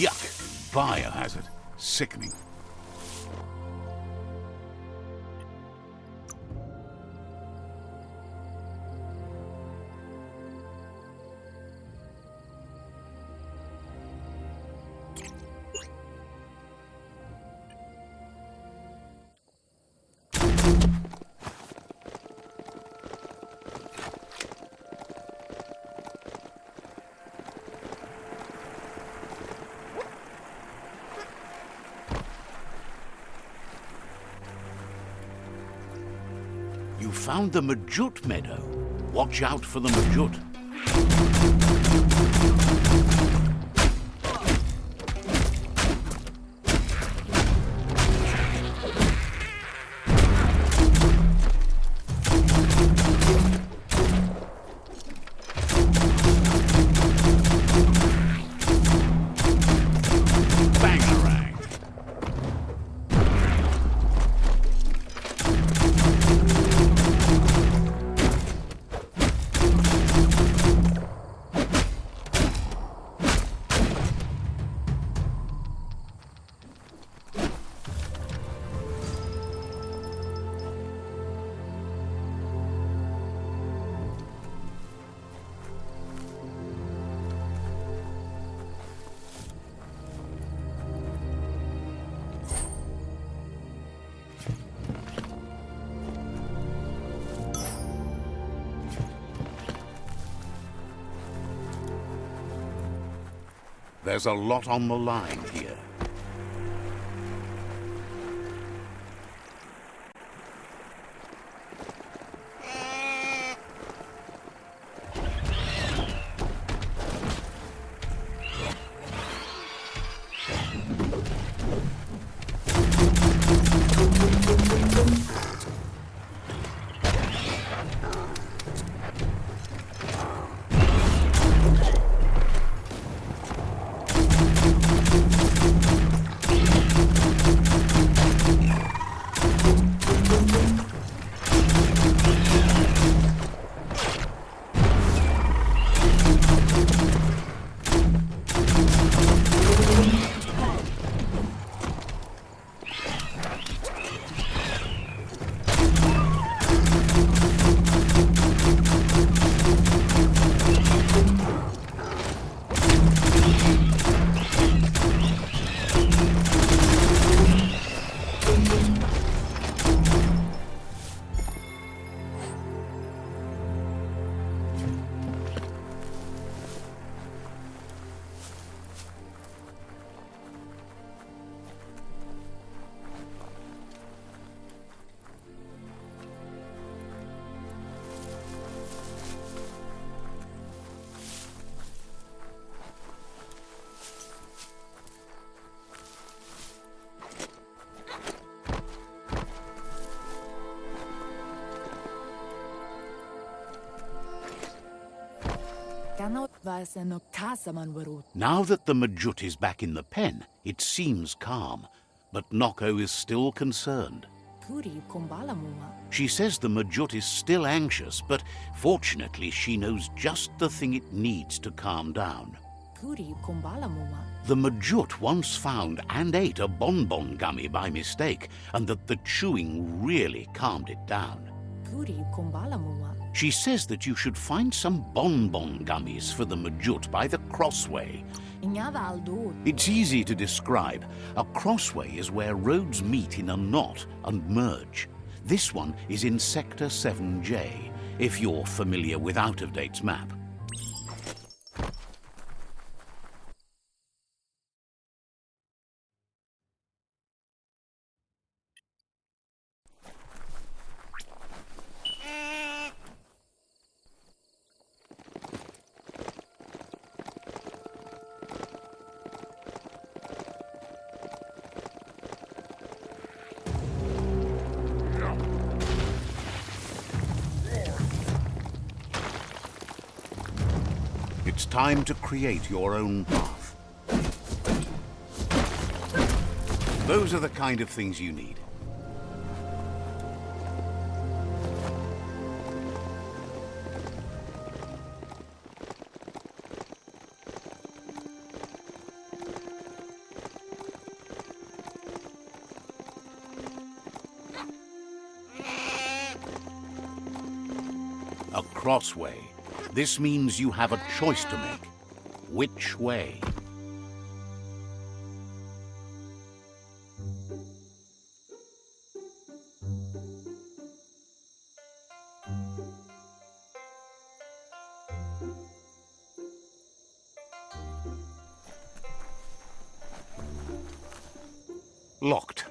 Yuck! Biohazard. Sickening. You found the Majut meadow. Watch out for the Majut. Bangarang. There's a lot on the line here. Now that the Majut is back in the pen, it seems calm, but Noko is still concerned. She says the Majut is still anxious, but fortunately she knows just the thing it needs to calm down. The Majut once found and ate a bonbon gummy by mistake, and that the chewing really calmed it down. She says that you should find some bonbon gummies for the Majut by the crossway. It's easy to describe. A crossway is where roads meet in a knot and merge. This one is in Sector 7J, if you're familiar with Out-of-Date's map. It's time to create your own path. Those are the kind of things you need. crossway. This means you have a choice to make. Which way? Locked.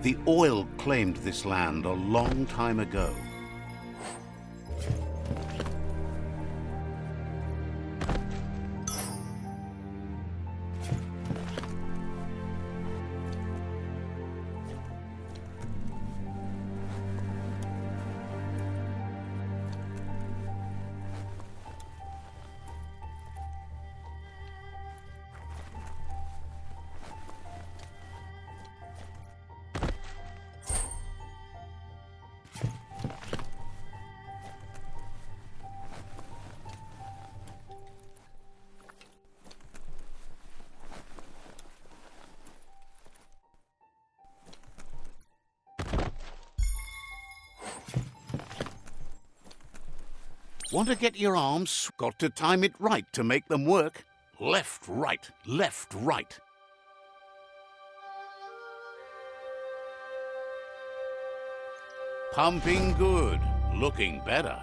The oil claimed this land a long time ago. Want to get your arms? Got to time it right to make them work. Left, right, left, right. Pumping good. Looking better.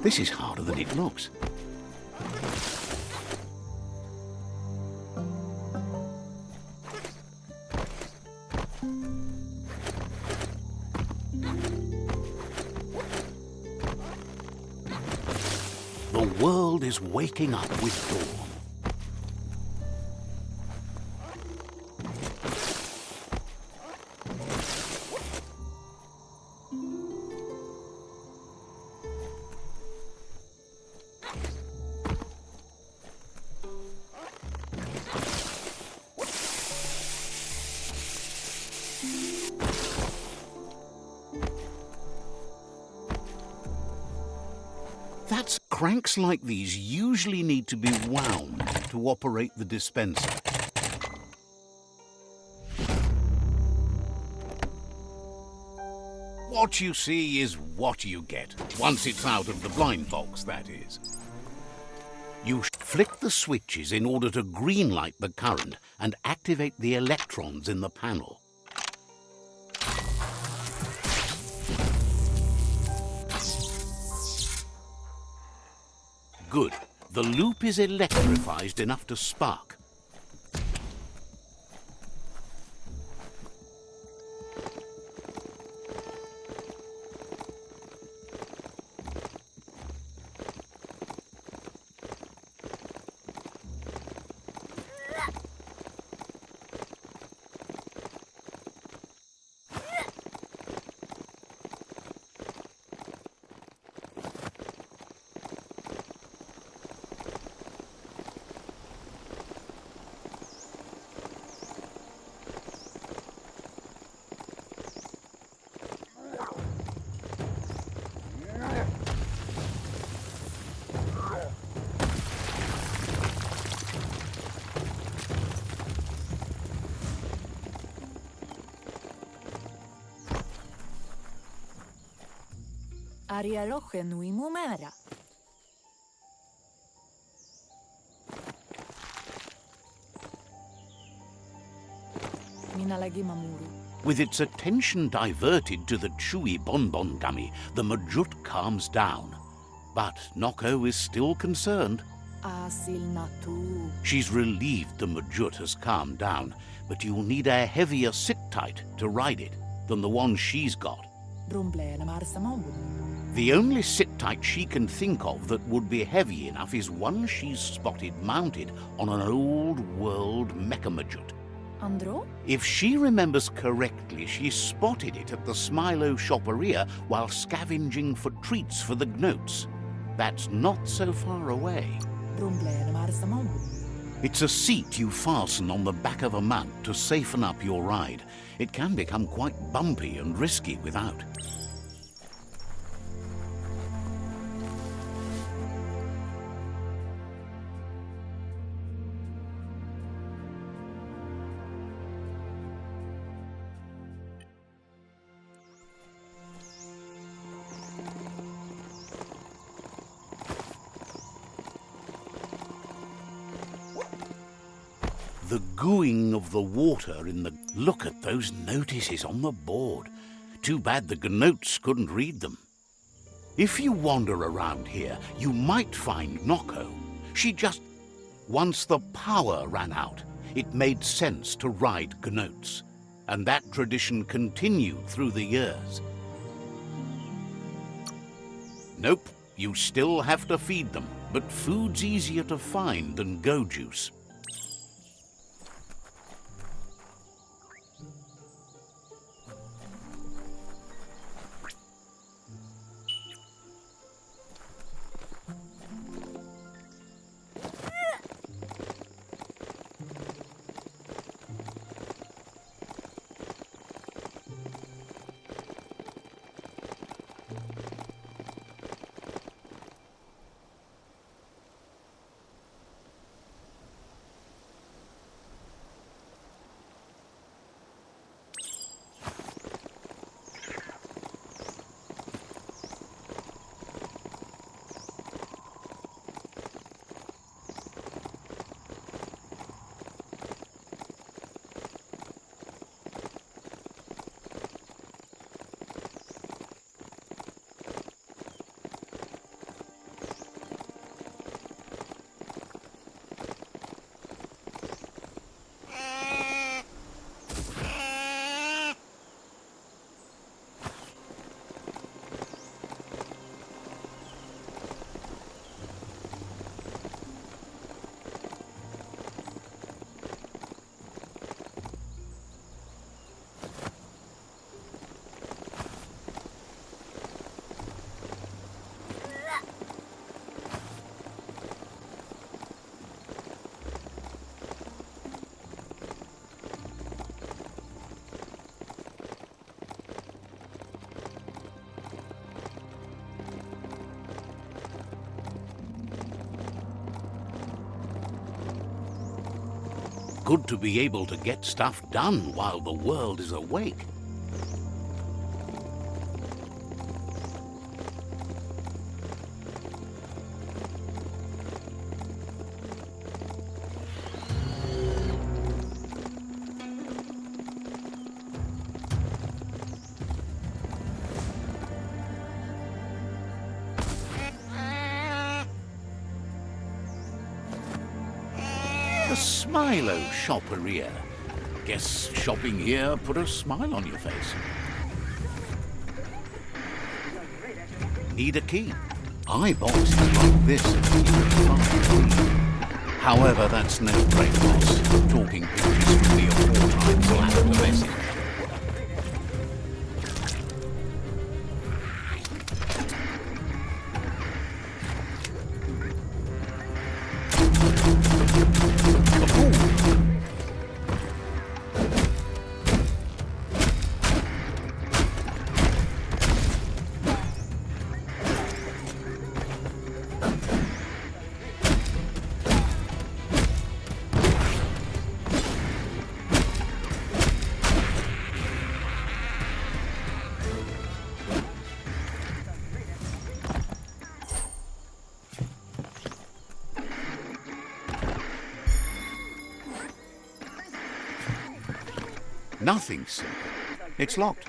This is harder than it looks. The world is waking up with dawn. Cranks like these usually need to be wound to operate the dispenser. What you see is what you get, once it's out of the blind box, that is. You flick the switches in order to green-light the current and activate the electrons in the panel. Good. The loop is electrified enough to spark. Ariaroche nui mumera. Minalagi mamuru. With its attention diverted to the chewy bonbon gummy, the Majut calms down. But Noko is still concerned. Asil natu. She's relieved the Majut has calmed down, but you'll need a heavier sit-tight to ride it than the one she's got. The only sit-tight she can think of that would be heavy enough is one she's spotted mounted on an old-world Mechamajut. Andro? If she remembers correctly, she spotted it at the Smilo Shopperia while scavenging for treats for the Gnotes. That's not so far away. It's a seat you fasten on the back of a mount to safeten up your ride. It can become quite bumpy and risky without. The gooing of the water in the... Look at those notices on the board. Too bad the Gnotes couldn't read them. If you wander around here, you might find Noko. She just... Once the power ran out, it made sense to ride Gnotes. And that tradition continued through the years. Nope, you still have to feed them, but food's easier to find than go juice. good to be able to get stuff done while the world is awake. The Smilo Shopperia. Guess shopping here put a smile on your face. Need a key? I boxes like this at However, that's no great loss. Talking pictures can be a 4 times lack of message. Nothing simple. It's locked.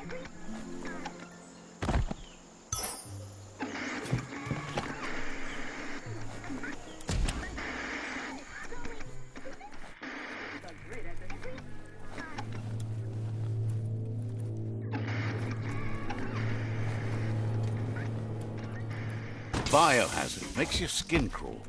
Biohazard makes your skin crawl.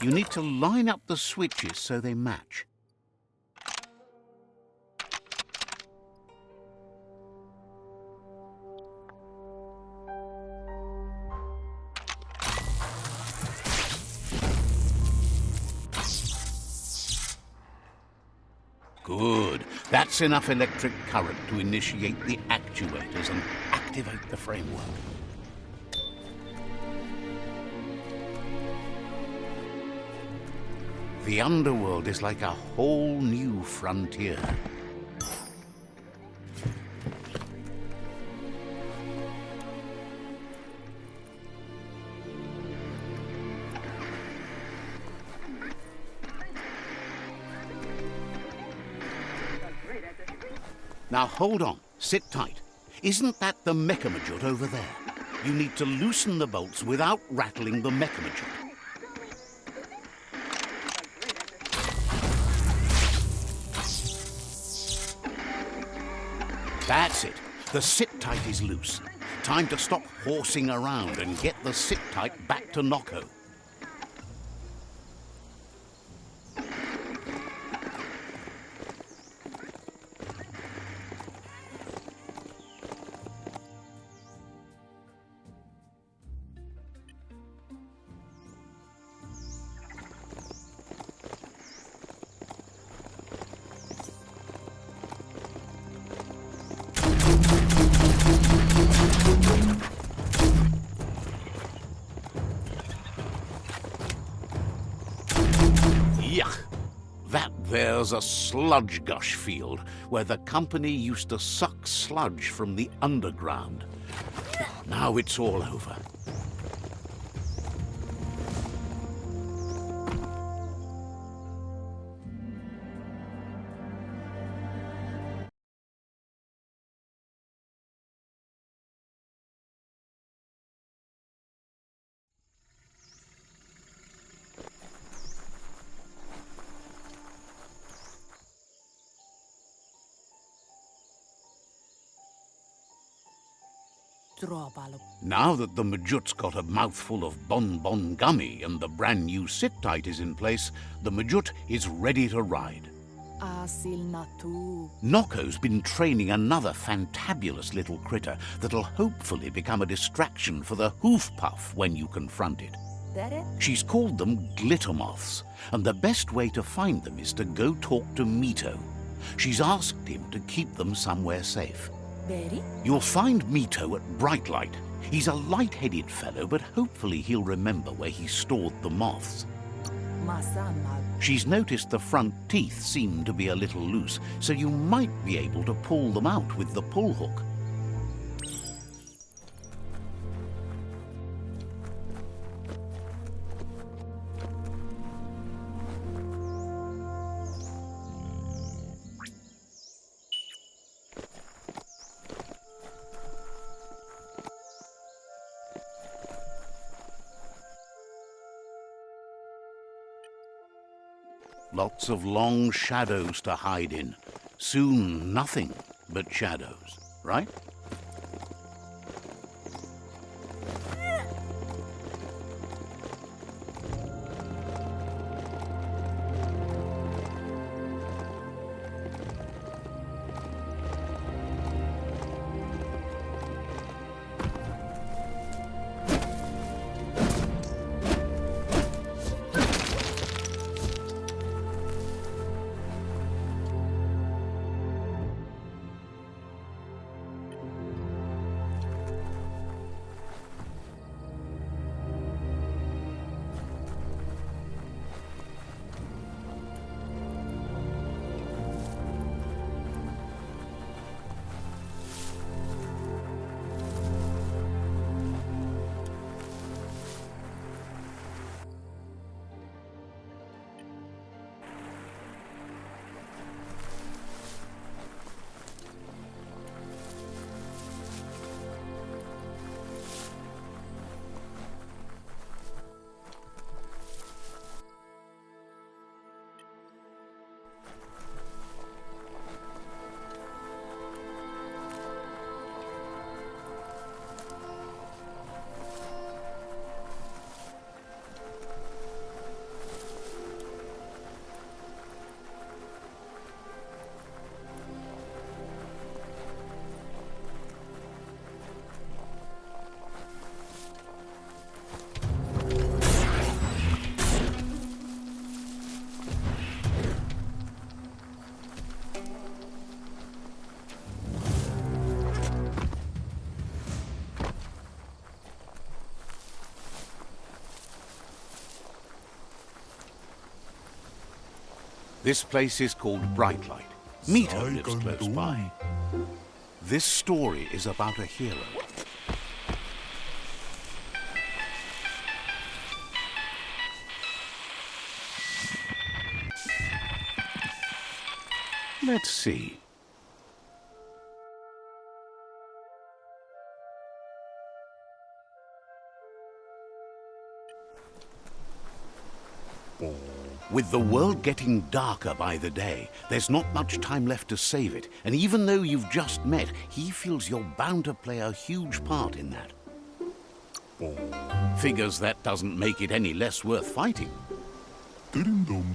You need to line up the switches so they match. Good. That's enough electric current to initiate the actuators and activate the framework. The underworld is like a whole new frontier. Now hold on, sit tight. Isn't that the Mechamajut over there? You need to loosen the bolts without rattling the Mechamajut. That's it. The sit-tight is loose. Time to stop horsing around and get the sit-tight back to Noko. was a sludge gush field where the company used to suck sludge from the underground. Now it's all over. Now that the Majut's got a mouthful of Bon Bon Gummy and the brand new sit-tight is in place, the Majut is ready to ride. Nocco's been training another fantabulous little critter that'll hopefully become a distraction for the hoof puff when you confront it. She's called them glitter moths, and the best way to find them is to go talk to Mito. She's asked him to keep them somewhere safe. You'll find Mito at Brightlight. He's a light-headed fellow, but hopefully he'll remember where he stored the moths. She's noticed the front teeth seem to be a little loose, so you might be able to pull them out with the pull hook. Lots of long shadows to hide in. Soon nothing but shadows, right? This place is called Brightlight. Mito lives close by. This story is about a hero. Let's see. With the world getting darker by the day, there's not much time left to save it, and even though you've just met, he feels you're bound to play a huge part in that. Figures that doesn't make it any less worth fighting.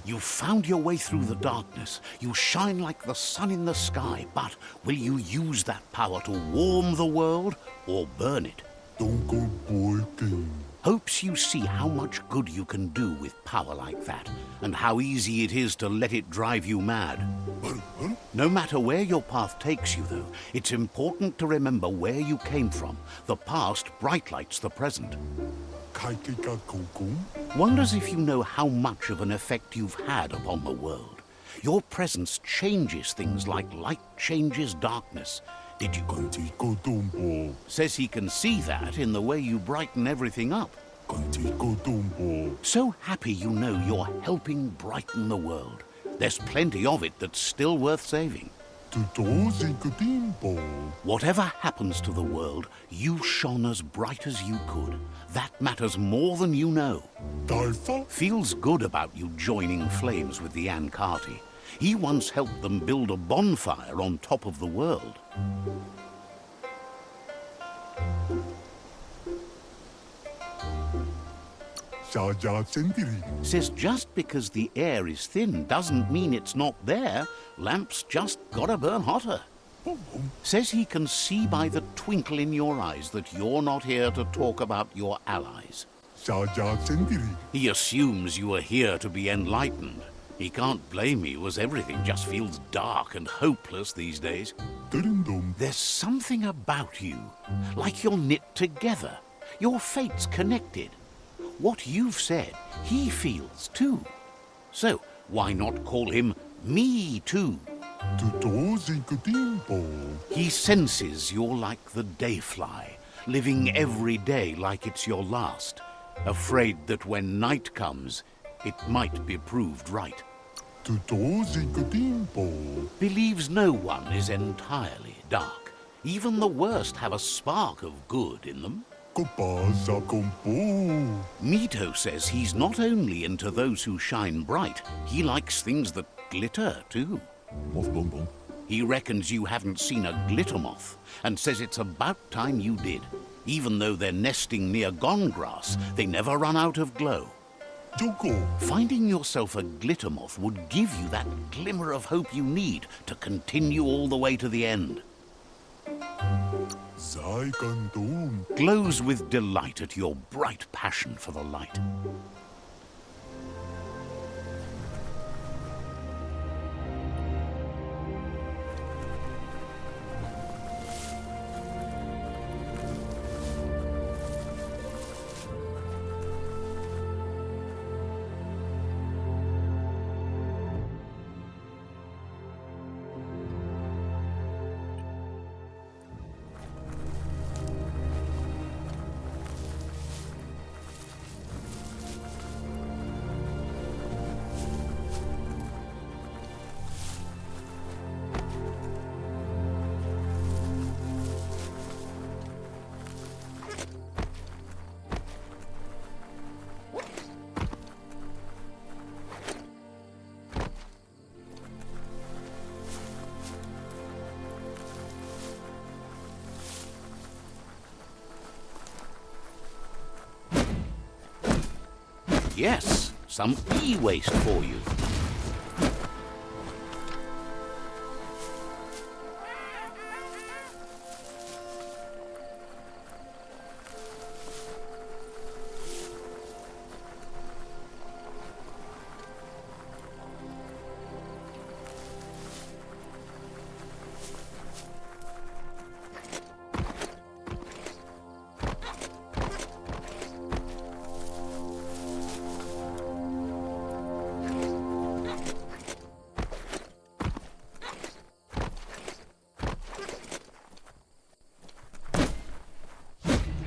You've found your way through the darkness. You shine like the sun in the sky, but will you use that power to warm the world or burn it? Hopes you see how much good you can do with power like that, and how easy it is to let it drive you mad. No matter where your path takes you, though, it's important to remember where you came from. The past brightlights the present. Wonders if you know how much of an effect you've had upon the world. Your presence changes things like light changes darkness. Did you... Konti Says he can see that in the way you brighten everything up. Konti So happy you know you're helping brighten the world. There's plenty of it that's still worth saving. Whatever happens to the world, you shone as bright as you could. That matters more than you know. Feels good about you joining flames with the Ankati. He once helped them build a bonfire on top of the world. Says just because the air is thin doesn't mean it's not there. Lamps just gotta burn hotter. Says he can see by the twinkle in your eyes that you're not here to talk about your allies. He assumes you are here to be enlightened. He can't blame you as everything just feels dark and hopeless these days. There's something about you, like you're knit together. Your fate's connected. What you've said, he feels too. So, why not call him Me Too? He senses you're like the dayfly, living every day like it's your last, afraid that when night comes, it might be proved right. Believes no one is entirely dark. Even the worst have a spark of good in them. Mito says he's not only into those who shine bright, he likes things that glitter too. He reckons you haven't seen a glitter moth, and says it's about time you did. Even though they're nesting near gone grass, they never run out of glow. Finding yourself a glitter moth would give you that glimmer of hope you need to continue all the way to the end. Glows with delight at your bright passion for the light. Yes, some e-waste for you.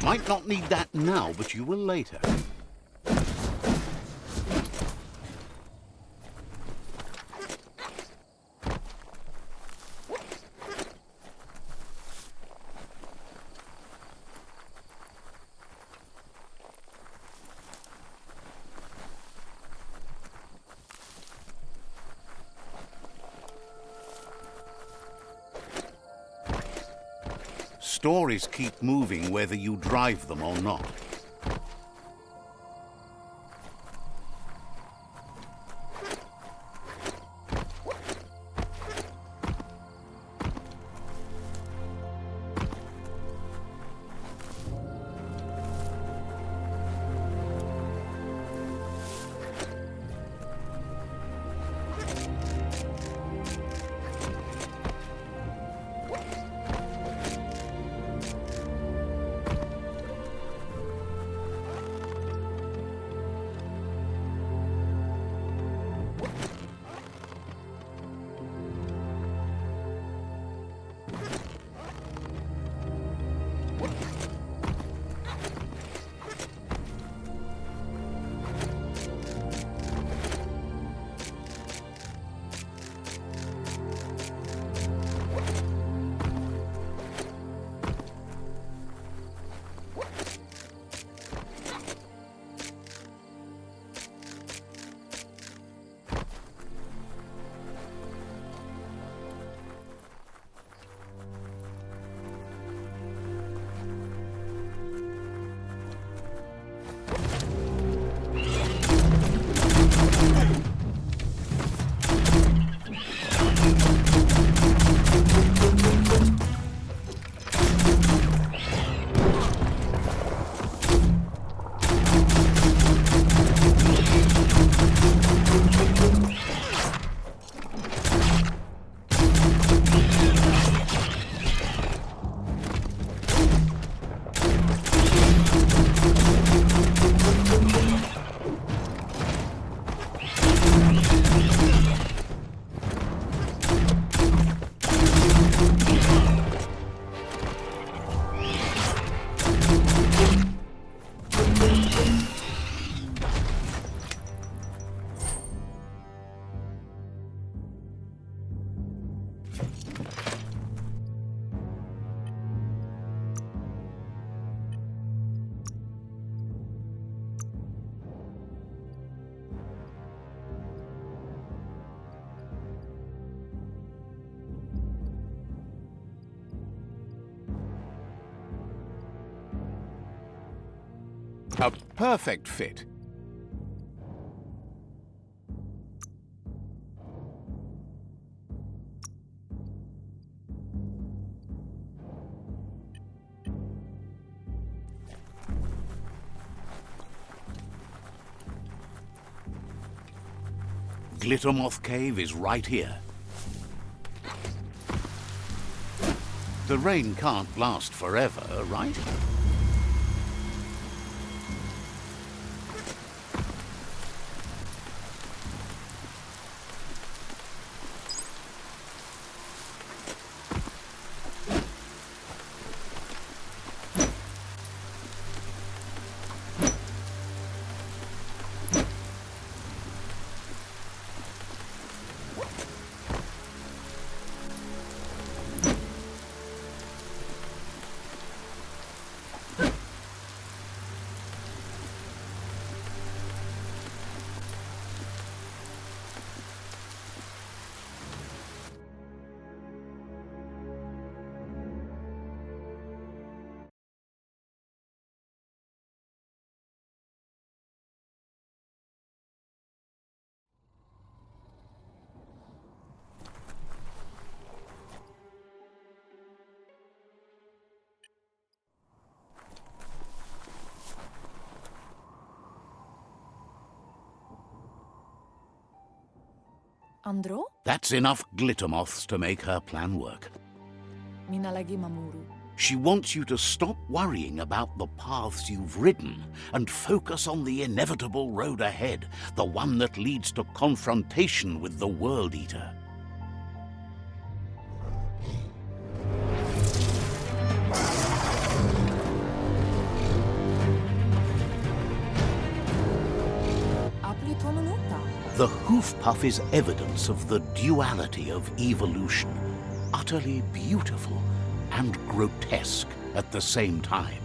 Might not need that now, but you will later. Stories keep moving whether you drive them or not. A perfect fit. Glittermoth Cave is right here. The rain can't last forever, right? Andro? That's enough glittermoths to make her plan work. Minalagi Mamuru. She wants you to stop worrying about the paths you've ridden and focus on the inevitable road ahead, the one that leads to confrontation with the World Eater. The hoof puff is evidence of the duality of evolution, utterly beautiful and grotesque at the same time.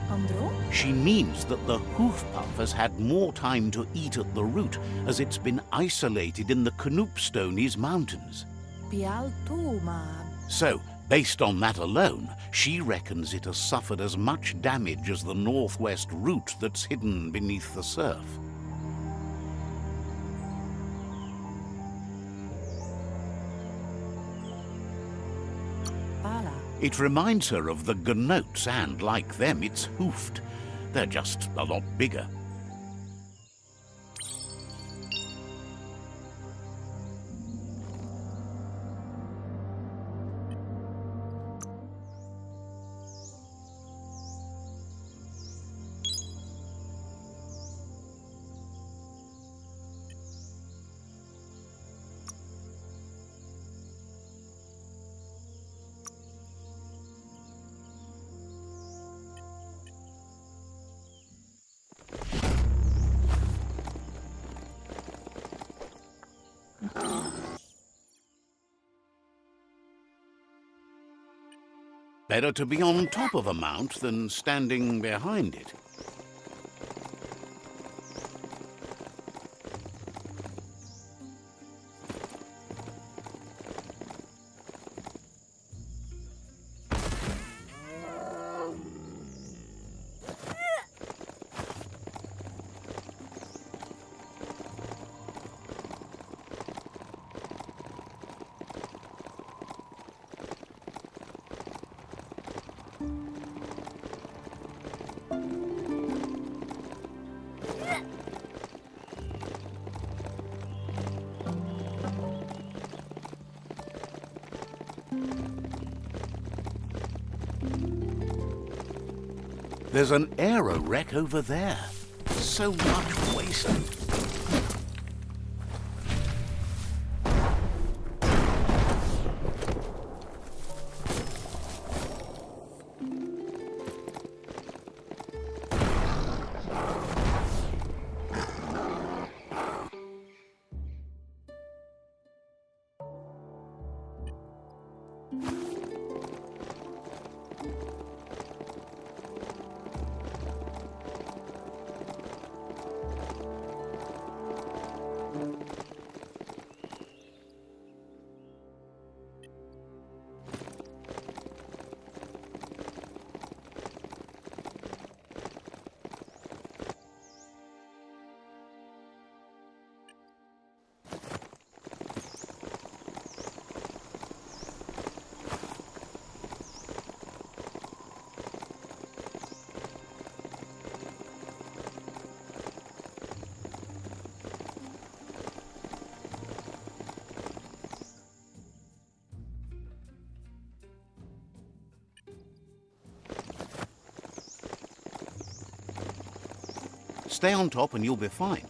Andro? She means that the hoof puff has had more time to eat at the root as it's been isolated in the Knoopstonies mountains. So, based on that alone, she reckons it has suffered as much damage as the northwest root that's hidden beneath the surf. It reminds her of the gnotes and, like them, it's hoofed. They're just a lot bigger. Better to be on top of a mount than standing behind it. There's an aero wreck over there. So much waste. Stay on top and you'll be fine.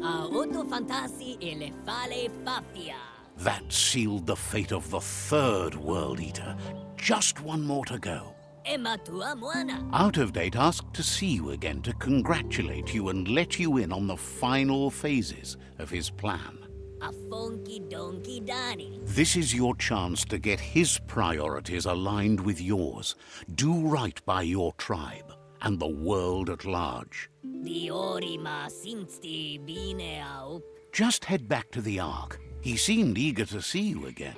A otto fantasi e le fale fafia. That sealed the fate of the third World Eater. Just one more to go. Emma tua moana. Out of Date asked to see you again to congratulate you and let you in on the final phases of his plan. A funky donkey Danny. This is your chance to get his priorities aligned with yours. Do right by your tribe and the world at large. Diorima simsti bine au. Just head back to the Ark. He seemed eager to see you again.